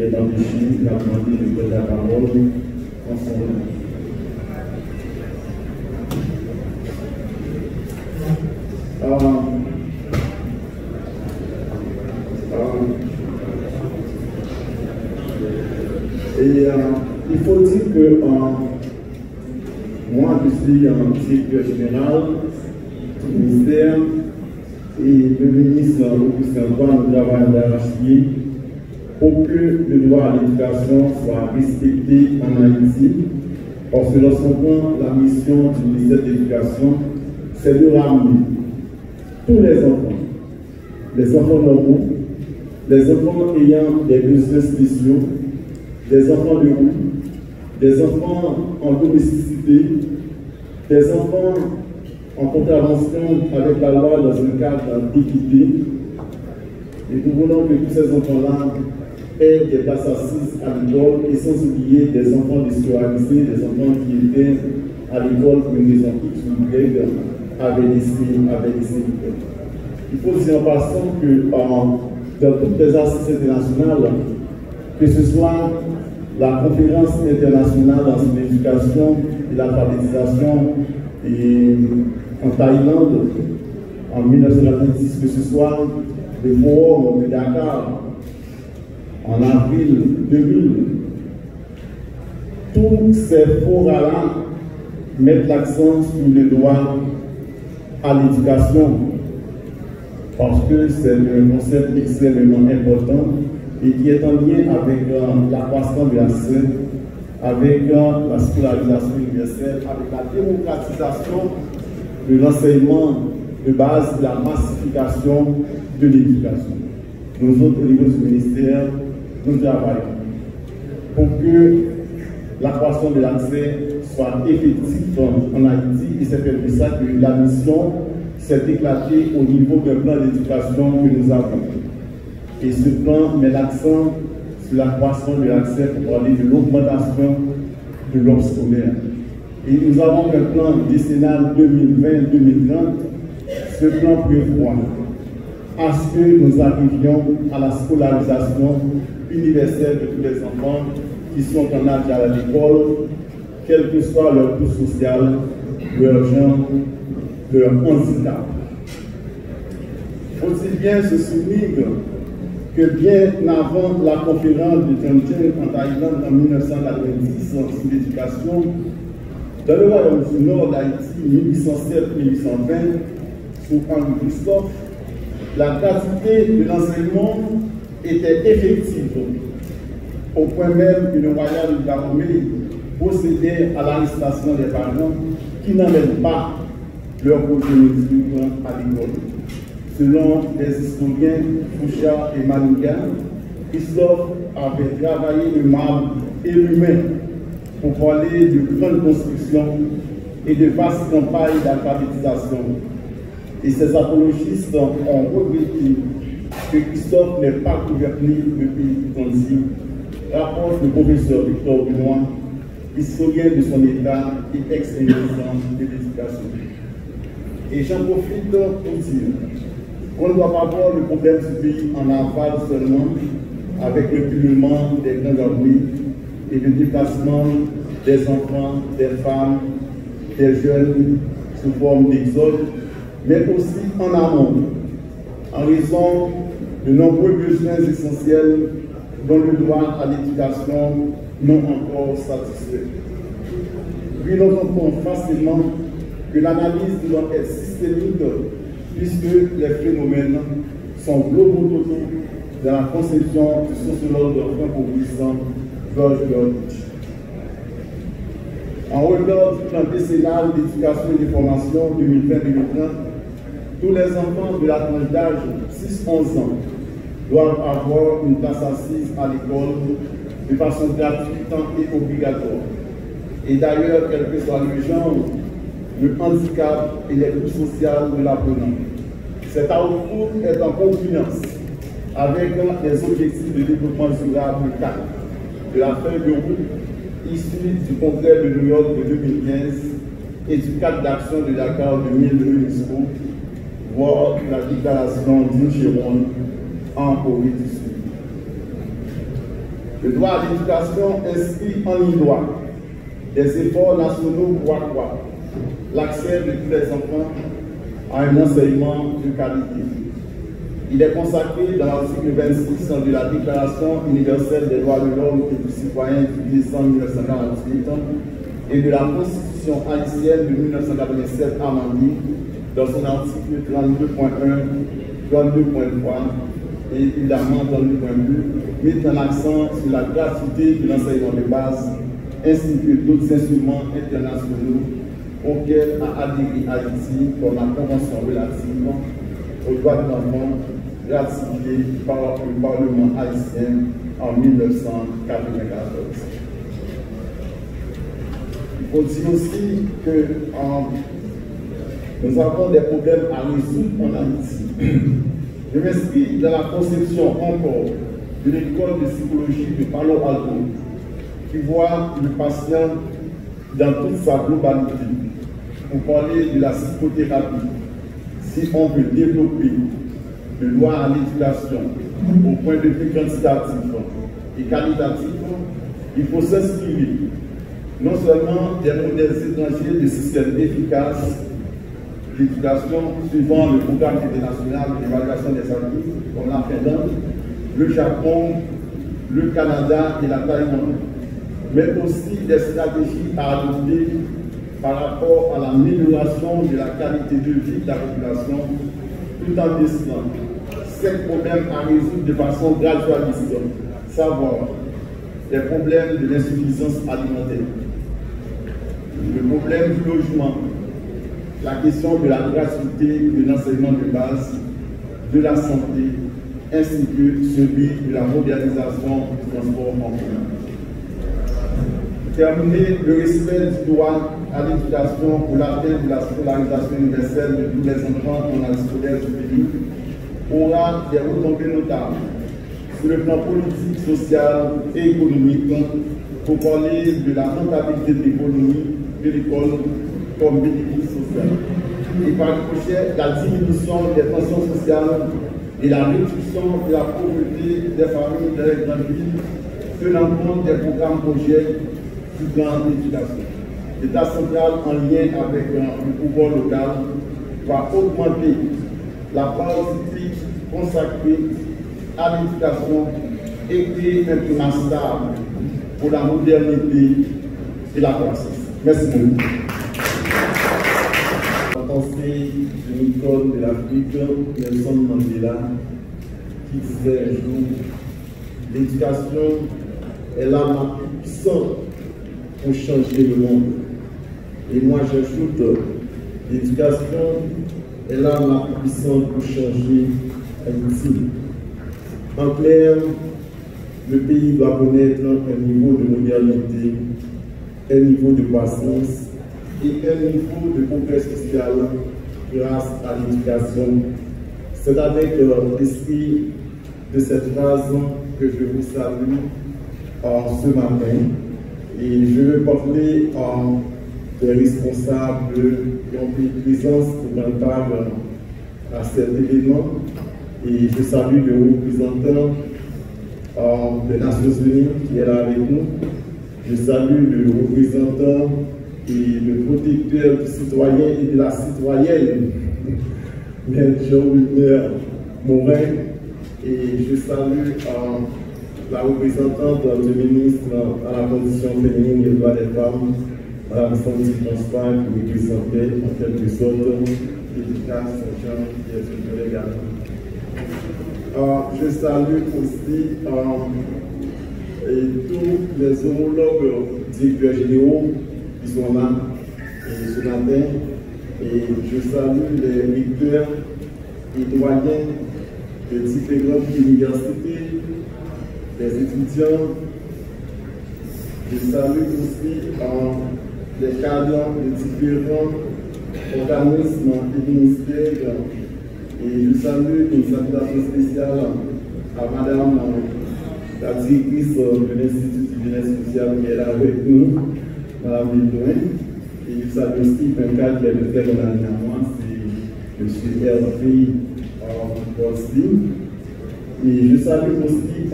qui est empêché, il a demandé de prendre la parole en son nom. Il faut dire que moi, je suis un directeur général du ministère et le ministre Augustin Antoine nous travaillons d'arrache-pied pour que le droit à l'éducation soit respecté en Haïti. Parce que lorsqu'on prend la mission du ministère de l'Éducation, c'est de ramener tous les enfants normaux, les enfants ayant des besoins spéciaux, des enfants de rue, des enfants en domesticité, des enfants en contravention avec la loi dans un cadre d'équité. Et nous voulons que tous ces enfants-là aient des places assises à l'école et sans oublier des enfants déscolarisés, des enfants qui étaient à l'école pour une raison X ou Y avec laissé l'école. Il faut dire en passant que dans toutes les assises internationales, que ce soit la conférence internationale en l'éducation et l'alphabétisation en Thaïlande en 1996, que ce soit le forum de Dakar en avril 2000, tous ces forums-là mettent l'accent sur le droit à l'éducation parce que c'est un concept extrêmement important et qui est en lien avec l'accroissement de l'accès, avec la scolarisation universelle, avec la démocratisation de l'enseignement de base, de la massification de l'éducation. Nous autres, au niveau du ministère, nous travaillons pour que l'accroissement de l'accès soit effectif en Haïti et c'est pour ça que la mission s'est éclatée au niveau d'un plan d'éducation que nous avons. Et ce plan met l'accent sur l'accroissement de l'accès pour parler de l'augmentation de l'offre scolaire. Et nous avons un plan décennal 2020-2030. Ce plan prévoit à ce que nous arrivions à la scolarisation universelle de tous les enfants qui sont en âge à l'école, quel que soit leur coût social, leur genre, leur handicap. Faut-il bien se souvenir que bien avant la conférence de Tianjin en Thaïlande en 1990 sur l'éducation, dans le royaume du Nord d'Haïti, 1807-1820, sous Henri Christophe, la gratuité de l'enseignement était effective, au point même que le royaume de Dahomey procédait à l'arrestation des parents qui n'emmènent pas leur progéniture à l'école. Selon les historiens Fouchard et Malinga, Christophe avait travaillé le marbre et l'humain pour parler de grandes constructions et de vastes campagnes d'alphabétisation. Et ces apologistes ont regretté que Christophe n'ait pas gouverné le pays tout entier, rapporte le professeur Victor Benoît, historien de son État et ex-ministre de l'Éducation. Et j'en profite pour dire qu'on ne doit pas voir le problème du pays en aval seulement, avec le cumulement des grandes armées et le déplacement des enfants, des femmes, des jeunes sous forme d'exode, mais aussi en amont, en raison de nombreux besoins essentiels dont le droit à l'éducation non encore satisfait. Puis nous comprenons facilement que l'analyse doit être systémique puisque les phénomènes sont globaux dans la conception du sociologue franco-brissant Georges Bernouch. En regard du plan décennal d'éducation et de formation 2020-2030, tous les enfants de la tranche d'âge 6-11 ans doivent avoir une place assise à l'école de façon gratuite et obligatoire. Et d'ailleurs, quel que soit le genre, le handicap et les coûts sociaux de l'apprenant. Cet output est en concurrence avec les objectifs de développement durable 4 de la feuille de route issue du congrès de New York de 2015 et du cadre d'action de Dakar de l'UNESCO, voire la déclaration d'Incheon en Corée du Sud. Le droit à l'éducation inscrit en ligne droite des efforts nationaux pour accroître l'accès de tous les enfants à un enseignement de qualité. Il est consacré dans l'article 26 de la Déclaration universelle des droits de l'homme et du citoyen du 10 décembre 1948 et de la Constitution haïtienne de 1987 amendée dans son article 32.1, 32.3 et évidemment 32.2, mettant l'accent sur la gratuité de l'enseignement de base ainsi que d'autres instruments internationaux auxquels a adhéré Haïti comme la Convention relative aux droits de l'enfant ratifiée par le Parlement haïtien en 1994. Il faut dire aussi que nous avons des problèmes à résoudre en Haïti. Je m'inscris dans la conception encore de l'école de psychologie de Palo Alto, qui voit le patient dans toute sa globalité. Pour parler de la psychothérapie, si on veut développer le droit à l'éducation au point de vue quantitatif et qualitatif, il faut s'inspirer non seulement des modèles étrangers de systèmes efficaces d'éducation suivant le programme international d'évaluation des acquis, comme la Finlande, le Japon, le Canada et la Thaïlande, mais aussi des stratégies à adopter par rapport à l'amélioration de la qualité de vie de la population, tout en décelant 7 problèmes à résoudre de façon gradualiste, savoir les problèmes de l'insuffisance alimentaire, le problème du logement, la question de la gratuité de l'enseignement de base, de la santé, ainsi que celui de la modernisation du transport en commun. Terminer le respect du droit à l'éducation pour l'atteinte de la scolarisation universelle de tous les enfants dans la scolaire du pays aura des retombées notables sur le plan politique, social et économique pour parler de la rentabilité de l'économie de l'école comme bénéfice social. Et par ricochet, la diminution des tensions sociales et la réduction de la pauvreté des familles dans les grandes villes, tenant compte des programmes projets du plan d'éducation. L'État central, en lien avec le pouvoir local, va augmenter la part publique consacrée à l'éducation et créer un climat stable pour la modernité et la croissance. Merci beaucoup. La pensée de l'icône de l'Afrique, Nelson Mandela, qui disait un jour: l'éducation est l'arme la plus puissante pour changer le monde. Et moi j'ajoute, l'éducation est l'arme la plus puissante pour changer Haïti. En clair, le pays doit connaître un niveau de modernité, un niveau de croissance et un niveau de progrès social grâce à l'éducation. C'est avec l'esprit de cette phrase que je vous salue ce matin. Et je veux parler des responsables qui ont pris présence pour prendre part à cet événement. Et je salue le représentant des Nations Unies qui est là avec nous. Je salue le représentant et le protecteur du citoyen et de la citoyenne, M. Jean-Wilmer Morin. Et je salue la représentante du ministre à la condition féminine et des droits des femmes, Mme Sandy Constant, qui représentait en quelque sorte l'Éducation Saint-Jean, qui est une collègue à nous. Je salue aussi tous les homologues directeurs généraux qui sont là ce matin. Et je salue les recteurs et doyens de différentes universités, les étudiants. Je salue aussi les cadres de différents organismes et ministères. Et je salue une salutation spéciale à Madame la directrice de l'Institut du bien-être social qui est là avec nous, Mme Bidouin. Et je salue aussi un cadre qui est de très bon ami à moi, c'est M. Hervé Bosli. Et je salue aussi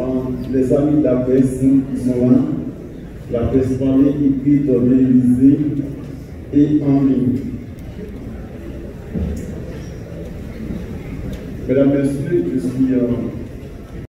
les amis de la presse qui sont là, la presse parlée, écrite, télévisée et en ligne. Mesdames, Messieurs, je suis